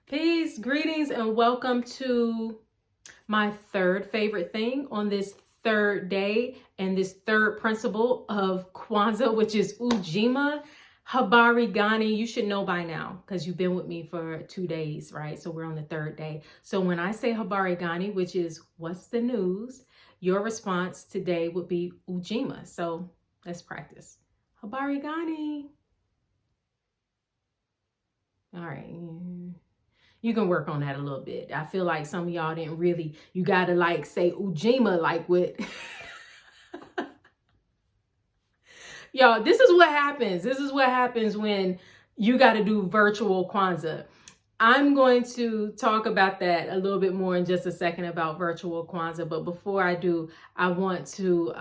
Peace, greetings, and welcome to my third favorite thing on this third day and this third principle of Kwanzaa, which is Ujima. Habari Gani, you should know by now because you've been with me for 2 days, right? So we're on the third day. So when I say Habari Gani, which is what's the news, your response today would be Ujima. So let's practice. Habari Gani. All right. You can work on that a little bit. I feel like some of y'all didn't really, you got to like say Ujima like with, y'all, this is what happens. This is what happens when you got to do virtual Kwanzaa. I'm going to talk about that a little bit more in just a second about virtual Kwanzaa. But before I do, I want to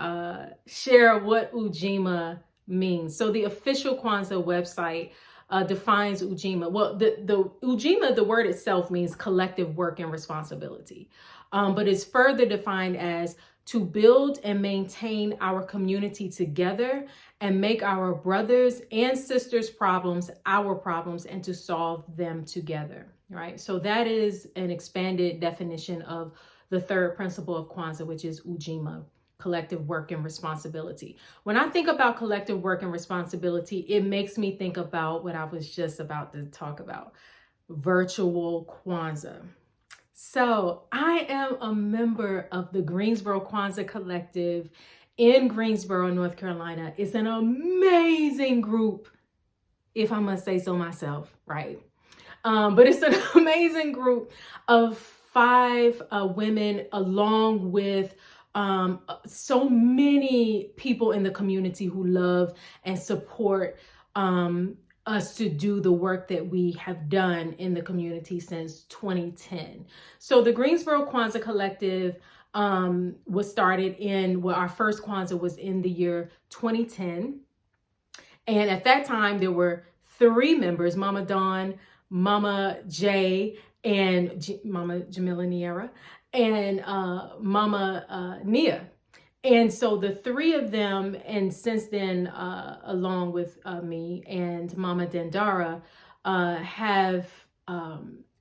share what Ujima means. So the official Kwanzaa website defines Ujima. Well, the Ujima, the word itself means collective work and responsibility. But it's further defined as to build and maintain our community together and make our brothers and sisters' problems our problems and to solve them together, right? So that is an expanded definition of the third principle of Kwanzaa, which is Ujima, collective work and responsibility. When I think about collective work and responsibility, it makes me think about what I was just about to talk about, virtual Kwanzaa. So I am a member of the Greensboro Kwanzaa Collective in Greensboro, North Carolina. It's an amazing group, if I must say so myself, right? But it's an amazing group of 5 women, along with so many people in the community who love and support us to do the work that we have done in the community since 2010. So the Greensboro Kwanzaa Collective was started our first Kwanzaa was in the year 2010. And at that time, there were 3 members, Mama Dawn, Mama Jay, and Mama Jamila Niera, and Mama Nia. And so the 3 of them, and since then, along with me and Mama Dendara, have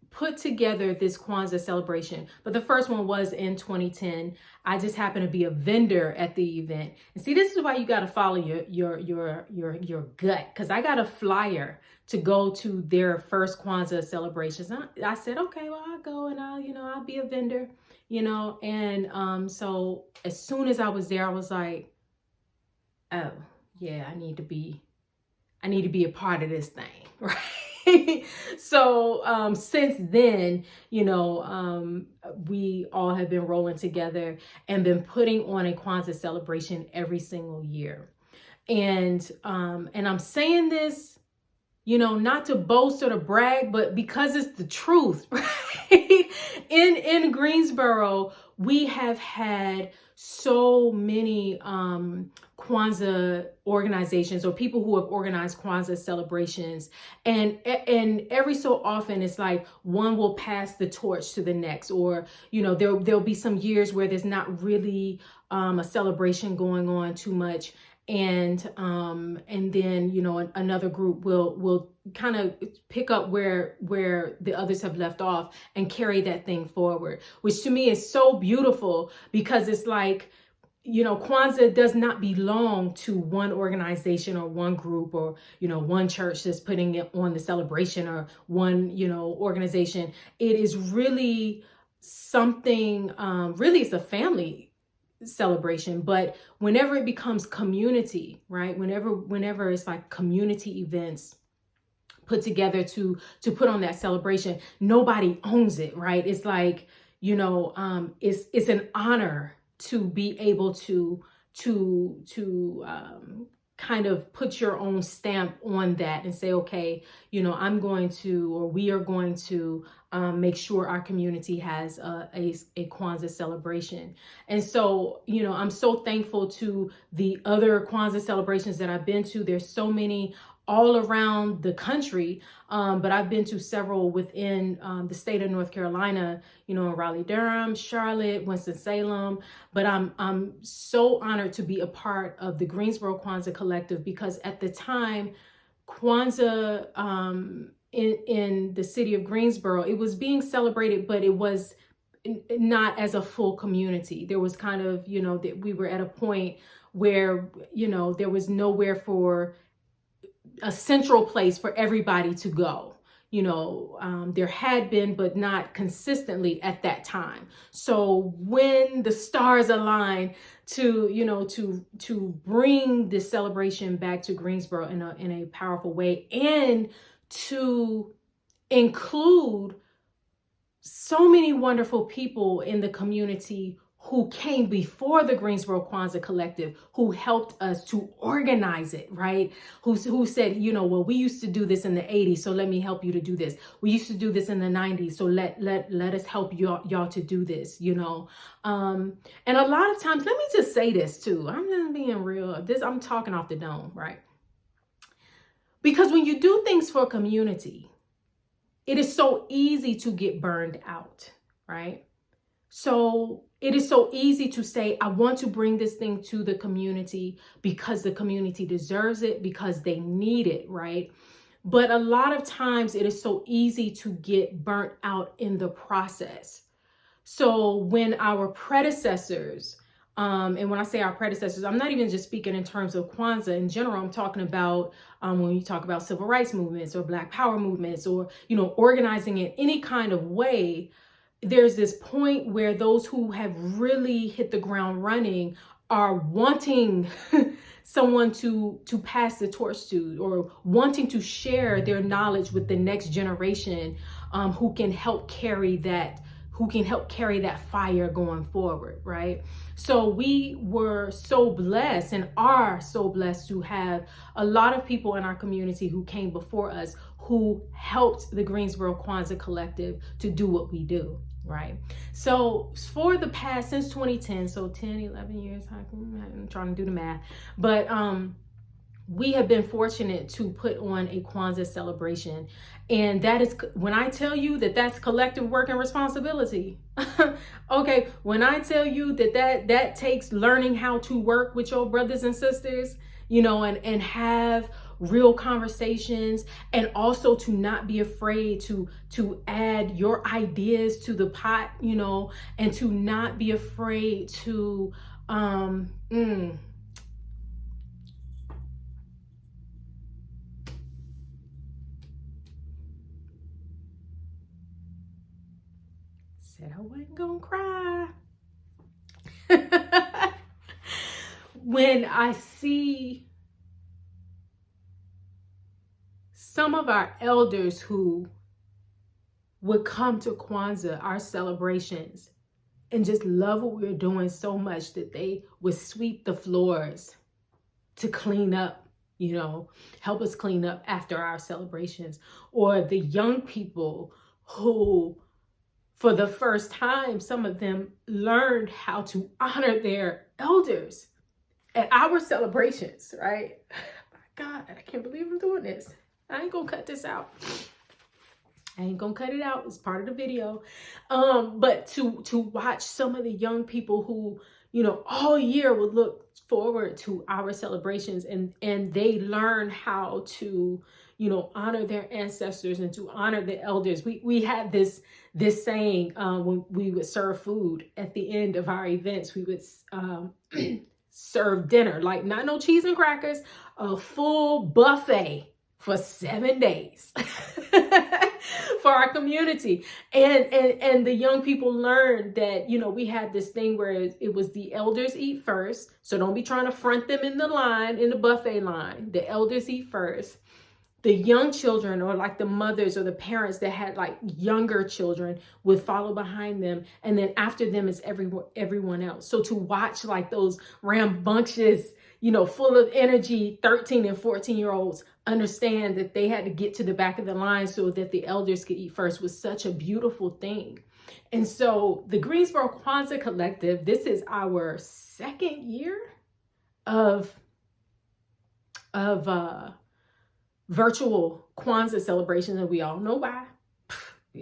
put together this Kwanzaa celebration. But the first one was in 2010. I just happened to be a vendor at the event. And see, this is why you got to follow your gut, because I got a flyer to go to their first Kwanzaa celebrations. I said, okay, well, I'll go and I'll be a vendor. And so as soon as I was there, I was like, oh yeah, I need to be a part of this thing, right? So since then, we all have been rolling together and been putting on a Kwanzaa celebration every single year. And I'm saying this, not to boast or to brag, but because it's the truth, right? In Greensboro, we have had so many Kwanzaa organizations or people who have organized Kwanzaa celebrations. And every so often, it's like one will pass the torch to the next, or, there'll be some years where there's not really a celebration going on too much. And then another group will kind of pick up where the others have left off and carry that thing forward, which to me is so beautiful, because it's like, Kwanzaa does not belong to one organization or one group or one church that's putting it on the celebration, or one organization. It is really something, really it's a family celebration. But whenever it becomes community, right, whenever it's like community events put together to put on that celebration, nobody owns it, right? It's like, it's an honor to be able to kind of put your own stamp on that and say, okay, I'm going to, or we are going to make sure our community has a Kwanzaa celebration. And so, I'm so thankful to the other Kwanzaa celebrations that I've been to. There's so many all around the country, but I've been to several within the state of North Carolina, in Raleigh-Durham, Charlotte, Winston-Salem. But I'm so honored to be a part of the Greensboro Kwanzaa Collective, because at the time, Kwanzaa in the city of Greensboro, it was being celebrated, but it was not as a full community. There was kind of, that we were at a point where, there was nowhere for a central place for everybody to go. There had been, but not consistently at that time. So when the stars aligned to bring this celebration back to Greensboro in a powerful way, and to include so many wonderful people in the community who came before the Greensboro Kwanzaa Collective, who helped us to organize it, right? Who said, well, we used to do this in the 80s, so let me help you to do this. We used to do this in the 90s, so let us help y'all to do this, And a lot of times, let me just say this too. I'm just being real. I'm talking off the dome, right? Because when you do things for a community, it is so easy to get burned out, right? So it is so easy to say, I want to bring this thing to the community because the community deserves it, because they need it, right? But a lot of times it is so easy to get burnt out in the process. So when our predecessors, and when I say our predecessors, I'm not even just speaking in terms of Kwanzaa in general. I'm talking about when you talk about civil rights movements or Black Power movements, or, organizing in any kind of way. There's this point where those who have really hit the ground running are wanting someone to pass the torch to, or wanting to share their knowledge with the next generation, who can help carry that fire going forward, right? So we were so blessed, and are so blessed, to have a lot of people in our community who came before us, who helped the Greensboro Kwanzaa Collective to do what we do, right? So for the past, since 2010, so 10, 11 years, I'm trying to do the math, but we have been fortunate to put on a Kwanzaa celebration. And that is, when I tell you that that's collective work and responsibility, okay, when I tell you that takes learning how to work with your brothers and sisters, and have real conversations, and also to not be afraid to add your ideas to the pot, and to not be afraid to said I wasn't gonna cry. When I see some of our elders who would come to Kwanzaa, our celebrations, and just love what we were doing so much that they would sweep the floors to clean up, help us clean up after our celebrations. Or the young people who, for the first time, some of them learned how to honor their elders at our celebrations, right? My God, I can't believe I'm doing this. I ain't gonna cut this out. I ain't gonna cut it out. It's part of the video. But to watch some of the young people who, all year would look forward to our celebrations, and they learn how to, honor their ancestors and to honor the elders. We had this saying, when we would serve food at the end of our events, we would serve dinner, like not no cheese and crackers, a full buffet for 7 days for our community. And the young people learned that, we had this thing where it was the elders eat first. So don't be trying to front them in the buffet line. The elders eat first. The young children, or like the mothers or the parents that had like younger children, would follow behind them. And then after them is everyone else. So to watch like those rambunctious, full of energy 13 and 14-year-olds understand that they had to get to the back of the line so that the elders could eat first was such a beautiful thing. And so the Greensboro Kwanzaa Collective, this is our second year of virtual Kwanzaa celebrations, and we all know why. I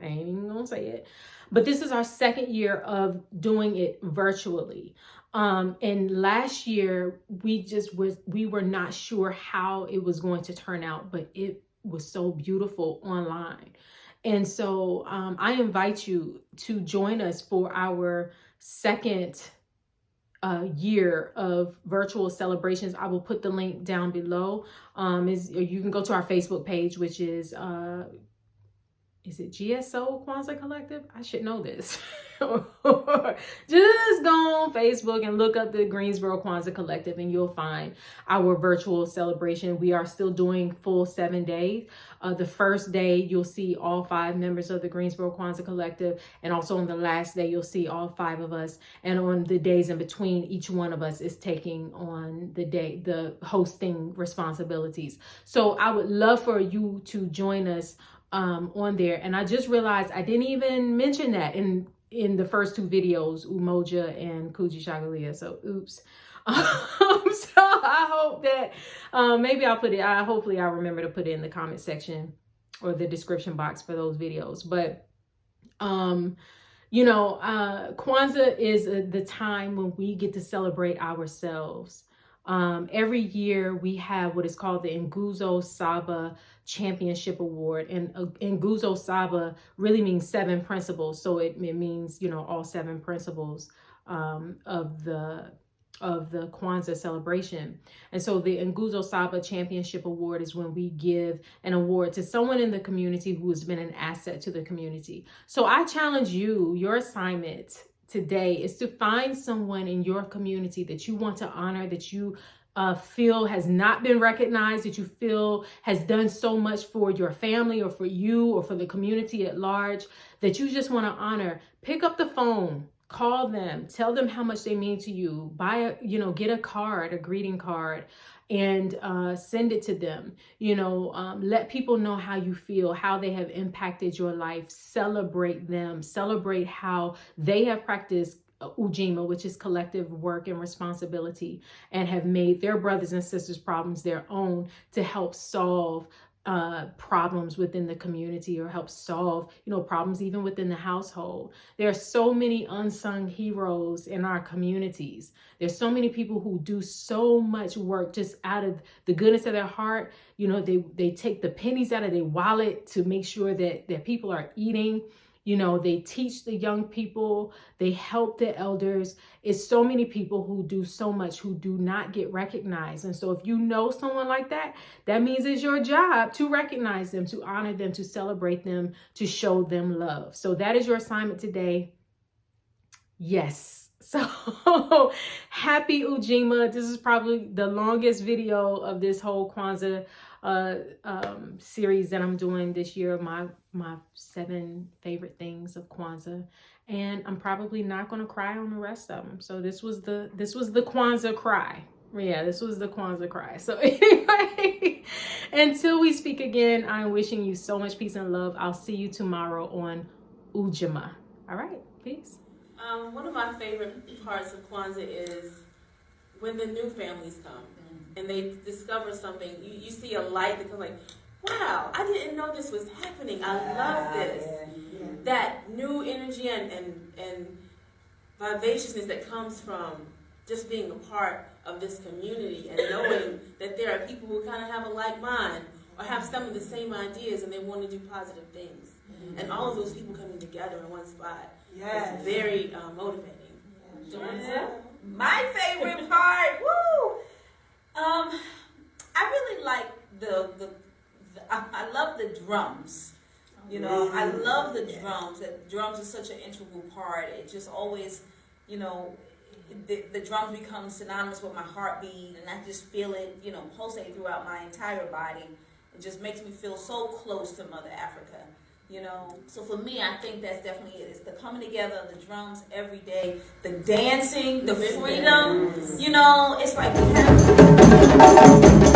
ain't even gonna say it. But this is our second year of doing it virtually. And last year we were not sure how it was going to turn out, but it was so beautiful online. And so I invite you to join us for our second year of virtual celebrations. I will put the link down below. You can go to our Facebook page, which is it GSO Kwanzaa Collective? I should know this. Just go on Facebook and look up the Greensboro Kwanzaa Collective and you'll find our virtual celebration. We are still doing full 7 days. The first day, you'll see all 5 members of the Greensboro Kwanzaa Collective. And also on the last day, you'll see all 5 of us. And on the days in between, each one of us is taking on the hosting responsibilities. So I would love for you to join us on there. And I just realized I didn't even mention that in the first 2 videos, Umoja and Kuji Shagalia. So oops. So I hope that maybe I'll put it, hopefully I'll remember to put it in the comment section or the description box for those videos. But Kwanzaa is the time when we get to celebrate ourselves. Every year we have what is called the Nguzo Saba Championship Award, and Nguzo Saba really means 7 principles. So it means, all 7 principles of the Kwanzaa celebration. And so the Nguzo Saba Championship Award is when we give an award to someone in the community who has been an asset to the community. So I challenge you, your assignment today is to find someone in your community that you want to honor, that you feel has not been recognized, that you feel has done so much for your family or for you or for the community at large, that you just want to honor. Pick up the phone, call them, tell them how much they mean to you, get a card, a greeting card, and send it to them. Let people know how you feel, how they have impacted your life. Celebrate them, celebrate how they have practiced Ujima, which is collective work and responsibility, and have made their brothers and sisters' problems their own to help solve problems within the community, or help solve, problems even within the household. There are so many unsung heroes in our communities. There's so many people who do so much work just out of the goodness of their heart. They take the pennies out of their wallet to make sure that people are eating. They teach the young people, they help the elders. It's so many people who do so much who do not get recognized. And so if you know someone like that, that means it's your job to recognize them, to honor them, to celebrate them, to show them love. So that is your assignment today. Yes. So happy Ujima. This is probably the longest video of this whole Kwanzaa series that I'm doing this year, my 7 favorite things of Kwanzaa, and I'm probably not going to cry on the rest of them. So this was the Kwanzaa cry. Yeah, this was the Kwanzaa cry. So anyway, until we speak again, I'm wishing you so much peace and love. I'll see you tomorrow on Ujima. All right, peace. One of my favorite parts of Kwanzaa is when the new families come and they discover something. You see a light that comes like, wow, I didn't know this was happening. I love this. Yeah. That new energy and vivaciousness that comes from just being a part of this community and knowing that there are people who kind of have a like mind or have some of the same ideas and they want to do positive things. Mm-hmm. And all of those people coming together in one spot. Yes. Is very motivating. Yeah. My favorite part, woo! I really like I love the drums. I love the drums. The drums are such an integral part. It just always, the drums become synonymous with my heartbeat, and I just feel it, pulsate throughout my entire body. It just makes me feel so close to Mother Africa. So for me, I think that's definitely it. It's the coming together of the drums every day, the dancing, the freedom. It's like we have